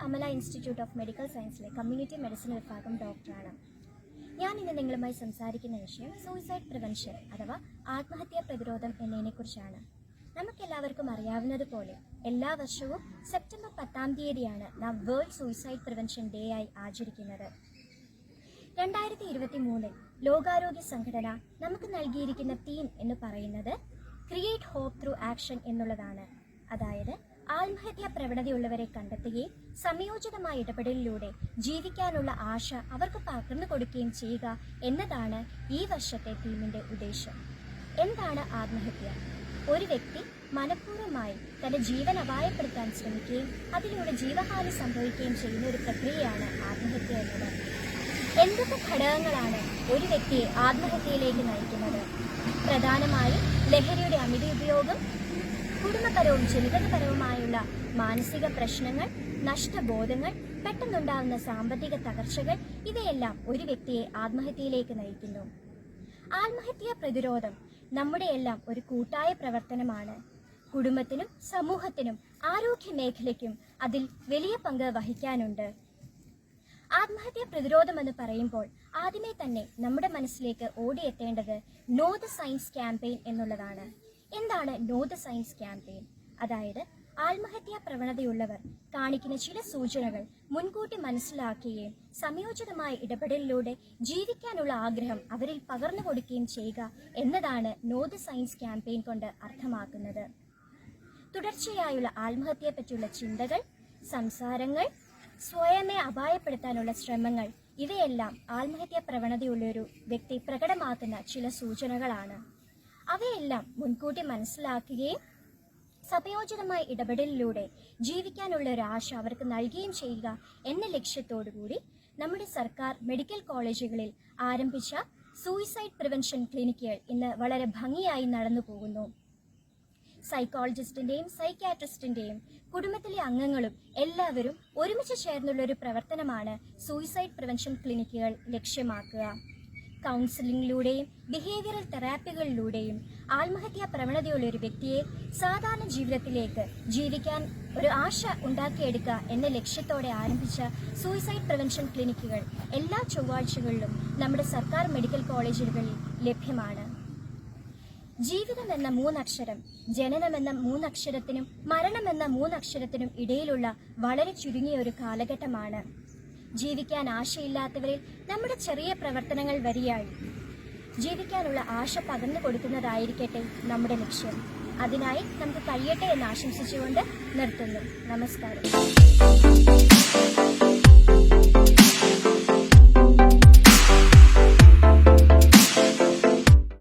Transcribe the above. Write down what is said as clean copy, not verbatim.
Amala institute of medical സയൻസിലെ community medicine വിഭാഗം ഡോക്ടറാണ്. ഞാൻ ഇന്ന് നിങ്ങളുമായി സംസാരിക്കുന്ന വിഷയം സൂയിസൈഡ് പ്രിവെൻഷൻ അഥവാ ആത്മഹത്യാ പ്രതിരോധം എന്നതിനെക്കുറിച്ചാണ്. നമുക്കെല്ലാവർക്കും അറിയാവുന്നതുപോലെ എല്ലാ വർഷവും സെപ്റ്റംബർ 10-ാം തീയതിയാണ് നാം വേൾഡ് സൂയിസൈഡ് പ്രിവെൻഷൻ ഡേ ആയി ആചരിക്കുന്നത്. 2023 ലോകാരോഗ്യ സംഘടന നമുക്ക് നൽകിയിരിക്കുന്ന തീം എന്ന് പറയുന്നത് ക്രിയേറ്റ് ഹോപ്പ് ത്രൂ ആക്ഷൻ എന്നുള്ളതാണ്. അതായത് ആത്മഹത്യാ പ്രവണതയുള്ളവരെ കണ്ടെത്തുകയും സമയോചിതമായ ഇടപെടലിലൂടെ ജീവിക്കാനുള്ള ആശ അവർക്ക് പകർന്നു കൊടുക്കുകയും ചെയ്യുക എന്നതാണ് ഈ വർഷത്തെ തീമിന്റെ ഉദ്ദേശം. എന്താണ് ആത്മഹത്യ? ഒരു വ്യക്തി മനഃപൂർവ്വമായി തന്റെ ജീവൻ അപായപ്പെടുത്താൻ ശ്രമിക്കുകയും അതിലൂടെ ജീവഹാനി സംഭവിക്കുകയും ചെയ്യുന്ന ഒരു പ്രക്രിയയാണ് ആത്മഹത്യ എന്നത്. എന്തൊക്കെ ഘടകങ്ങളാണ് ഒരു വ്യക്തിയെ ആത്മഹത്യയിലേക്ക് നയിക്കുന്നത്? പ്രധാനമായും ലഹരിയുടെ അമിത ഉപയോഗം, കുടുംബപരവും ജനിതകപരവുമായുള്ള മാനസിക പ്രശ്നങ്ങൾ, നഷ്ടബോധങ്ങൾ, പെട്ടെന്നുണ്ടാകുന്ന സാമ്പത്തിക തകർച്ചകൾ ഇവയെല്ലാം ഒരു വ്യക്തിയെ ആത്മഹത്യയിലേക്ക് നയിക്കുന്നു. ആത്മഹത്യാ പ്രതിരോധം നമ്മുടെയെല്ലാം ഒരു കൂട്ടായ പ്രവർത്തനമാണ്. കുടുംബത്തിനും സമൂഹത്തിനും ആരോഗ്യ മേഖലയ്ക്കും അതിൽ വലിയ പങ്ക് വഹിക്കാനുണ്ട്. ആത്മഹത്യാ പ്രതിരോധം എന്ന് പറയുമ്പോൾ ആദ്യമേ തന്നെ നമ്മുടെ മനസ്സിലേക്ക് ഓടിയെത്തേണ്ടത് നോ ദ സയൻസ് ക്യാമ്പയിൻ എന്നുള്ളതാണ്. എന്താണ് നോ ദ സയൻസ് ക്യാമ്പയിൻ? അതായത് ആത്മഹത്യാ പ്രവണതയുള്ളവർ കാണിക്കുന്ന ചില സൂചനകൾ മുൻകൂട്ടി മനസ്സിലാക്കുകയും സമയോചിതമായ ഇടപെടലിലൂടെ ജീവിക്കാനുള്ള ആഗ്രഹം അവരിൽ പകർന്നു കൊടുക്കുകയും ചെയ്യുക എന്നതാണ് നോ ദ സയൻസ് ക്യാമ്പയിൻ കൊണ്ട് അർത്ഥമാക്കുന്നത്. തുടർച്ചയായുള്ള ആത്മഹത്യയെ പറ്റിയുള്ള ചിന്തകൾ, സംസാരങ്ങൾ, സ്വയമേ അപായപ്പെടുത്താനുള്ള ശ്രമങ്ങൾ ഇവയെല്ലാം ആത്മഹത്യാ പ്രവണതയുള്ള ഒരു വ്യക്തി പ്രകടമാക്കുന്ന ചില സൂചനകളാണ്. അവയെല്ലാം മുൻകൂട്ടി മനസ്സിലാക്കുകയും സമയോചിതമായ ഇടപെടലിലൂടെ ജീവിക്കാനുള്ള ഒരു ആശ അവർക്ക് നൽകുകയും ചെയ്യുക എന്ന ലക്ഷ്യത്തോടുകൂടി നമ്മുടെ സർക്കാർ മെഡിക്കൽ കോളേജുകളിൽ ആരംഭിച്ച സൂയിസൈഡ് പ്രിവെൻഷൻ ക്ലിനിക്കുകൾ ഇന്ന് വളരെ ഭംഗിയായി നടന്നു പോകുന്നു. സൈക്കോളജിസ്റ്റിന്റെയും സൈക്യാട്രിസ്റ്റിന്റെയും കുടുംബത്തിലെ അംഗങ്ങളും എല്ലാവരും ഒരുമിച്ച് ചേർന്നുള്ള ഒരു പ്രവർത്തനമാണ് സൂയിസൈഡ് പ്രിവെൻഷൻ ക്ലിനിക്കുകൾ ലക്ഷ്യമാക്കുക. കൗൺസിലിംഗിലൂടെയും ബിഹേവിയറൽ തെറാപ്പികളിലൂടെയും ആത്മഹത്യാ പ്രവണതയുള്ള ഒരു വ്യക്തിയെ സാധാരണ ജീവിതത്തിലേക്ക് ജീവിക്കാൻ ഒരു ആശ ഉണ്ടാക്കിയെടുക്കുക എന്ന ലക്ഷ്യത്തോടെ ആരംഭിച്ച സൂയിസൈഡ് പ്രിവെൻഷൻ ക്ലിനിക്കുകൾ എല്ലാ ചൊവ്വാഴ്ചകളിലും നമ്മുടെ സർക്കാർ മെഡിക്കൽ കോളേജുകളിൽ ലഭ്യമാണ്. ജീവിതം എന്ന 3 അക്ഷരം ജനനമെന്ന 3 അക്ഷരത്തിനും മരണമെന്ന 3 അക്ഷരത്തിനും ഇടയിലുള്ള വളരെ ചുരുങ്ങിയ ഒരു കാലഘട്ടമാണ്. ജീവിക്കാൻ ആശയില്ലാത്തവരിൽ നമ്മുടെ ചെറിയ പ്രവർത്തനങ്ങൾ വഴിയായി ജീവിക്കാനുള്ള ആശ പകർന്നു കൊടുക്കുന്നതായിരിക്കട്ടെ നമ്മുടെ ലക്ഷ്യം. അതിനായി നമുക്ക് കഴിയട്ടെ എന്ന് ആശംസിച്ചുകൊണ്ട് നിർത്തുന്നു. നമസ്കാരം.